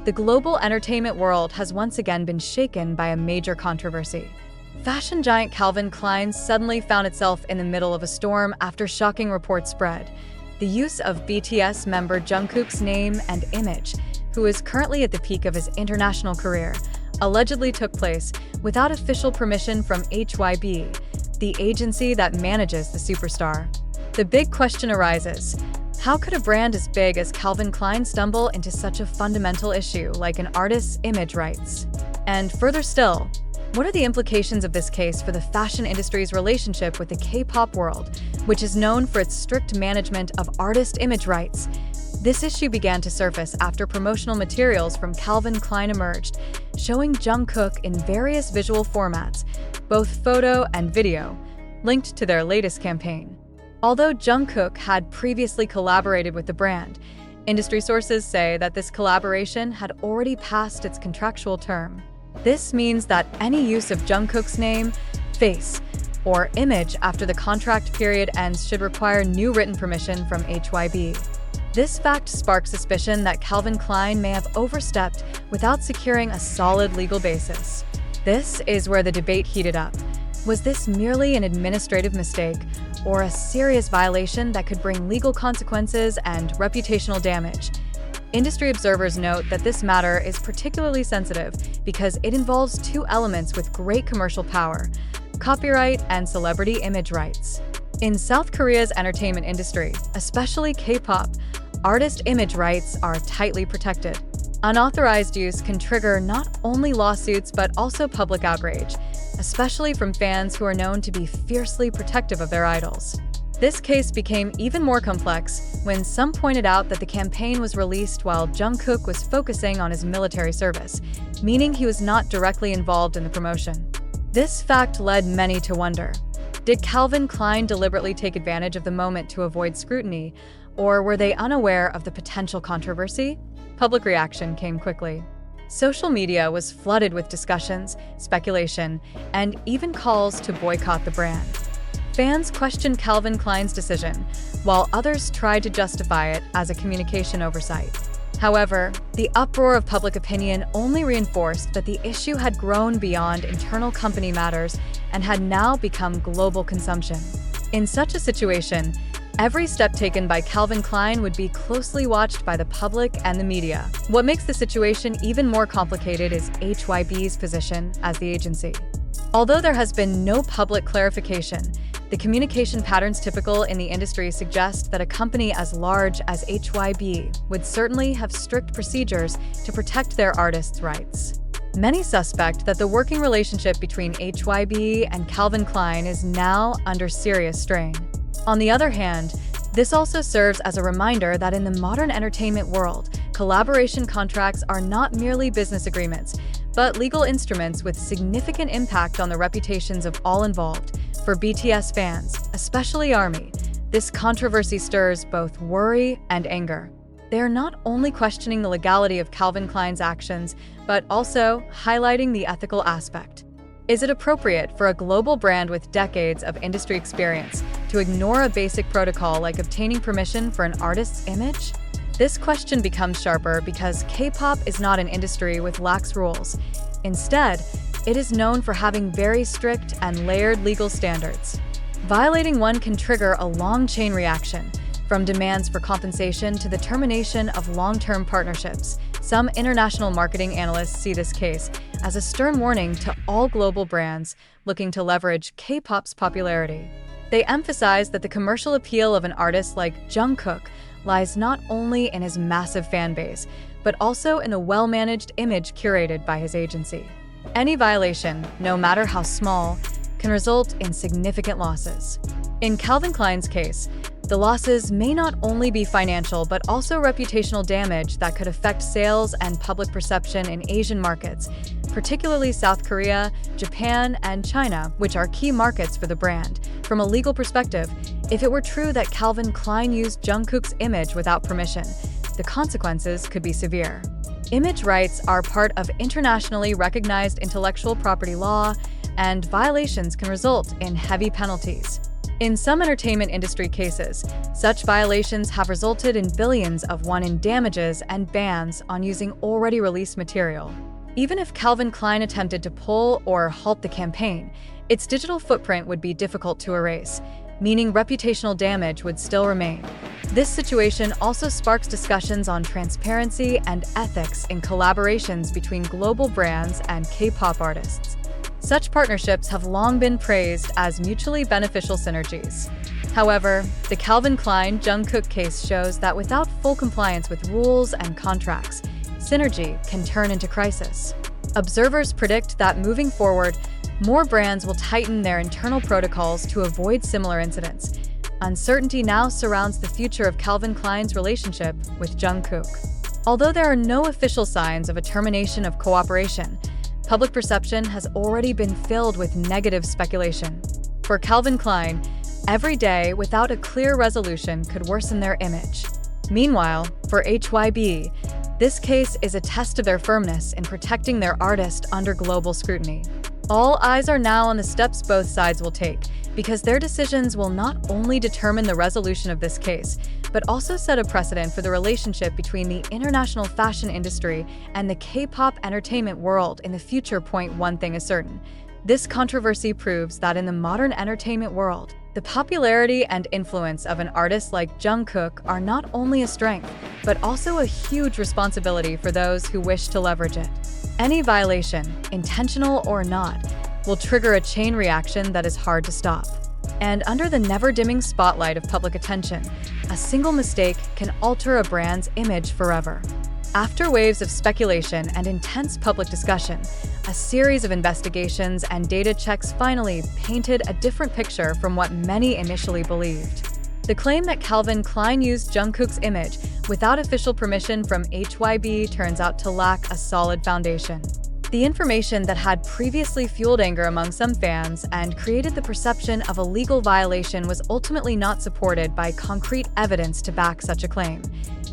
the global entertainment world has once again been shaken by a major controversy. Fashion giant Calvin Klein suddenly found itself in the middle of a storm after shocking reports spread. The use of BTS member Jungkook's name and image, who is currently at the peak of his international career, allegedly took place without official permission from HYBE, the agency that manages the superstar. The big question arises: how could a brand as big as Calvin Klein stumble into such a fundamental issue like an artist's image rights? And further still, what are the implications of this case for the fashion industry's relationship with the K-pop world, which is known for its strict management of artist image rights? This issue began to surface after promotional materials from Calvin Klein emerged, showing Jungkook in various visual formats, both photo and video, linked to their latest campaign. Although Jungkook had previously collaborated with the brand, industry sources say that this collaboration had already passed its contractual term. This means that any use of Jungkook's name, face, or image after the contract period ends should require new written permission from HYBE. This fact sparks suspicion that Calvin Klein may have overstepped without securing a solid legal basis. This is where the debate heated up. Was this merely an administrative mistake, or a serious violation that could bring legal consequences and reputational damage? Industry observers note that this matter is particularly sensitive because it involves two elements with great commercial power: copyright and celebrity image rights. In South Korea's entertainment industry, especially K-pop, artist image rights are tightly protected. Unauthorized use can trigger not only lawsuits but also public outrage, especially from fans who are known to be fiercely protective of their idols. This case became even more complex when some pointed out that the campaign was released while Jungkook was focusing on his military service, meaning he was not directly involved in the promotion. This fact led many to wonder: did Calvin Klein deliberately take advantage of the moment to avoid scrutiny, or were they unaware of the potential controversy? Public reaction came quickly. Social media was flooded with discussions, speculation, and even calls to boycott the brand. Fans questioned Calvin Klein's decision, while others tried to justify it as a communication oversight. However, the uproar of public opinion only reinforced that the issue had grown beyond internal company matters and had now become global consumption. In such a situation, every step taken by Calvin Klein would be closely watched by the public and the media. What makes the situation even more complicated is HYBE's position as the agency. Although there has been no public clarification, the communication patterns typical in the industry suggest that a company as large as HYBE would certainly have strict procedures to protect their artists' rights. Many suspect that the working relationship between HYBE and Calvin Klein is now under serious strain. On the other hand, this also serves as a reminder that in the modern entertainment world, collaboration contracts are not merely business agreements, but legal instruments with significant impact on the reputations of all involved. For BTS fans, especially ARMY, this controversy stirs both worry and anger. They are not only questioning the legality of Calvin Klein's actions, but also highlighting the ethical aspect. Is it appropriate for a global brand with decades of industry experience to ignore a basic protocol like obtaining permission for an artist's image? This question becomes sharper because K-pop is not an industry with lax rules. Instead, it is known for having very strict and layered legal standards. Violating one can trigger a long chain reaction, from demands for compensation to the termination of long-term partnerships. Some international marketing analysts see this case as a stern warning to all global brands looking to leverage K-pop's popularity. They emphasize that the commercial appeal of an artist like Jungkook lies not only in his massive fan base, but also in the well-managed image curated by his agency. Any violation, no matter how small, can result in significant losses. In Calvin Klein's case, the losses may not only be financial but also reputational damage that could affect sales and public perception in Asian markets, particularly South Korea, Japan, and China, which are key markets for the brand. From a legal perspective, if it were true that Calvin Klein used Jungkook's image without permission, the consequences could be severe. Image rights are part of internationally recognized intellectual property law, and violations can result in heavy penalties. In some entertainment industry cases, such violations have resulted in billions of won in damages and bans on using already released material. Even if Calvin Klein attempted to pull or halt the campaign, its digital footprint would be difficult to erase, meaning reputational damage would still remain. This situation also sparks discussions on transparency and ethics in collaborations between global brands and K-pop artists. Such partnerships have long been praised as mutually beneficial synergies. However, the Calvin Klein Jungkook case shows that without full compliance with rules and contracts, synergy can turn into crisis. Observers predict that moving forward, more brands will tighten their internal protocols to avoid similar incidents. Uncertainty now surrounds the future of Calvin Klein's relationship with Jungkook. Although there are no official signs of a termination of cooperation, public perception has already been filled with negative speculation. For Calvin Klein, every day without a clear resolution could worsen their image. Meanwhile, for HYBE, this case is a test of their firmness in protecting their artist under global scrutiny. All eyes are now on the steps both sides will take, because their decisions will not only determine the resolution of this case, but also set a precedent for the relationship between the international fashion industry and the K-pop entertainment world in the future. One thing is certain. This controversy proves that in the modern entertainment world, the popularity and influence of an artist like Jungkook are not only a strength, but also a huge responsibility for those who wish to leverage it. Any violation, intentional or not, will trigger a chain reaction that is hard to stop. And under the never-dimming spotlight of public attention, a single mistake can alter a brand's image forever. After waves of speculation and intense public discussion, a series of investigations and data checks finally painted a different picture from what many initially believed. The claim that Calvin Klein used Jungkook's image without official permission from HYBE turns out to lack a solid foundation. The information that had previously fueled anger among some fans and created the perception of a legal violation was ultimately not supported by concrete evidence to back such a claim.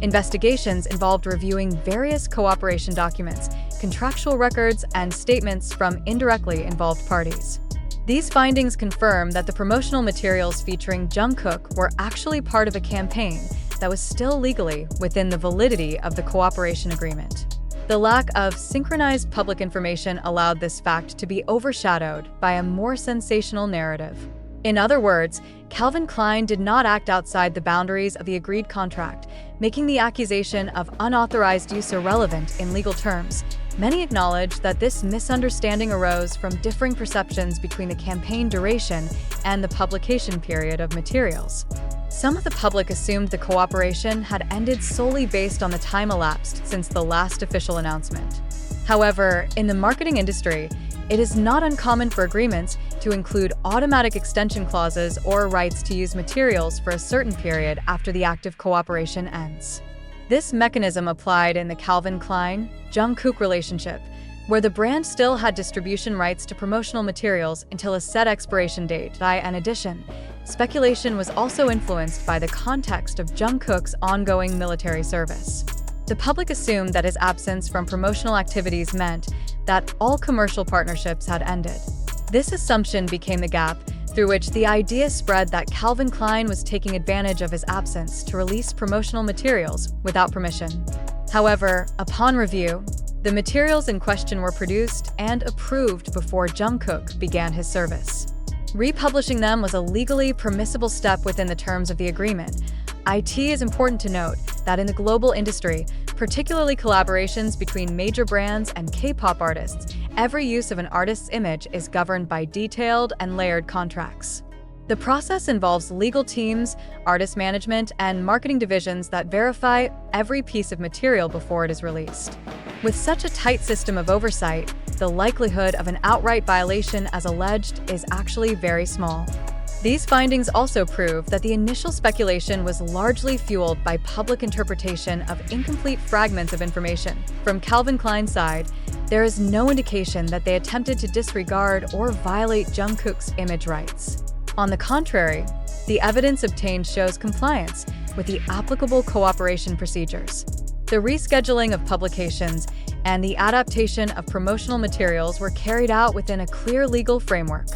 Investigations involved reviewing various cooperation documents, contractual records, and statements from indirectly involved parties. These findings confirm that the promotional materials featuring Jungkook were actually part of a campaign that was still legally within the validity of the cooperation agreement. The lack of synchronized public information allowed this fact to be overshadowed by a more sensational narrative. In other words, Calvin Klein did not act outside the boundaries of the agreed contract, making the accusation of unauthorized use irrelevant in legal terms. Many acknowledge that this misunderstanding arose from differing perceptions between the campaign duration and the publication period of materials. Some of the public assumed the cooperation had ended solely based on the time elapsed since the last official announcement. However, in the marketing industry, it is not uncommon for agreements to include automatic extension clauses or rights to use materials for a certain period after the active cooperation ends. This mechanism applied in the Calvin Klein Jungkook relationship, where the brand still had distribution rights to promotional materials until a set expiration date. In addition, speculation was also influenced by the context of Jungkook's ongoing military service. The public assumed that his absence from promotional activities meant that all commercial partnerships had ended. This assumption became the gap through which the idea spread that Calvin Klein was taking advantage of his absence to release promotional materials without permission. However, upon review, the materials in question were produced and approved before Jungkook began his service. Republishing them was a legally permissible step within the terms of the agreement. It is important to note that in the global industry, particularly collaborations between major brands and K-pop artists, every use of an artist's image is governed by detailed and layered contracts. The process involves legal teams, artist management, and marketing divisions that verify every piece of material before it is released. With such a tight system of oversight, the likelihood of an outright violation as alleged is actually very small. These findings also prove that the initial speculation was largely fueled by public interpretation of incomplete fragments of information. From Calvin Klein's side, there is no indication that they attempted to disregard or violate Jungkook's image rights. On the contrary, the evidence obtained shows compliance with the applicable cooperation procedures. The rescheduling of publications and the adaptation of promotional materials were carried out within a clear legal framework.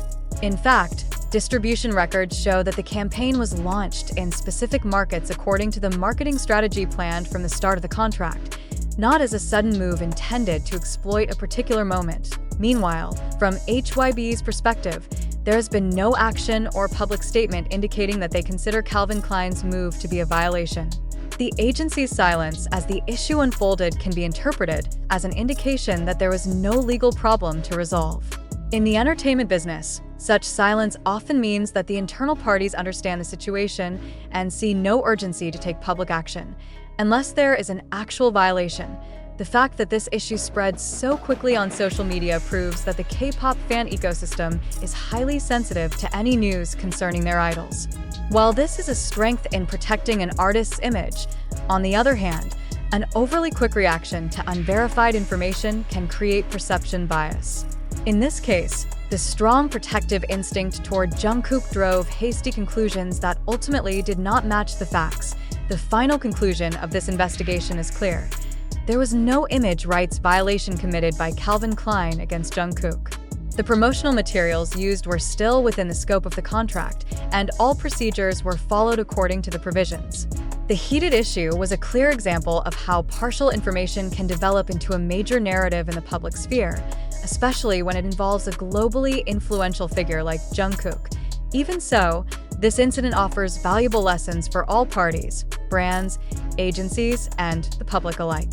In fact, Distribution records show that the campaign was launched in specific markets according to the marketing strategy planned from the start of the contract, not as a sudden move intended to exploit a particular moment. Meanwhile, from HYBE's perspective, there has been no action or public statement indicating that they consider Calvin Klein's move to be a violation. The agency's silence as the issue unfolded can be interpreted as an indication that there was no legal problem to resolve. In the entertainment business, such silence often means that the internal parties understand the situation and see no urgency to take public action, unless there is an actual violation. The fact that this issue spread so quickly on social media proves that the K-pop fan ecosystem is highly sensitive to any news concerning their idols. While this is a strength in protecting an artist's image, on the other hand, an overly quick reaction to unverified information can create perception bias. In this case, the strong protective instinct toward Jungkook drove hasty conclusions that ultimately did not match the facts. The final conclusion of this investigation is clear. There was no image rights violation committed by Calvin Klein against Jungkook. The promotional materials used were still within the scope of the contract, and all procedures were followed according to the provisions. The heated issue was a clear example of how partial information can develop into a major narrative in the public sphere, especially when it involves a globally influential figure like Jungkook. Even so, this incident offers valuable lessons for all parties, brands, agencies, and the public alike.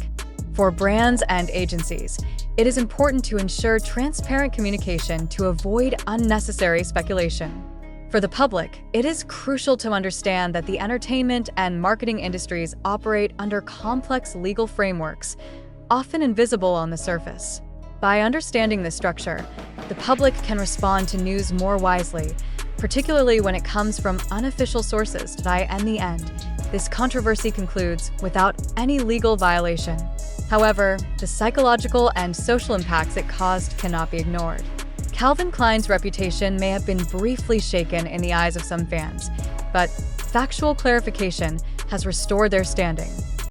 For brands and agencies, it is important to ensure transparent communication to avoid unnecessary speculation. For the public, it is crucial to understand that the entertainment and marketing industries operate under complex legal frameworks, often invisible on the surface. By understanding this structure, the public can respond to news more wisely, particularly when it comes from unofficial sources. In the end, this controversy concludes without any legal violation. However, the psychological and social impacts it caused cannot be ignored. Calvin Klein's reputation may have been briefly shaken in the eyes of some fans, but factual clarification has restored their standing.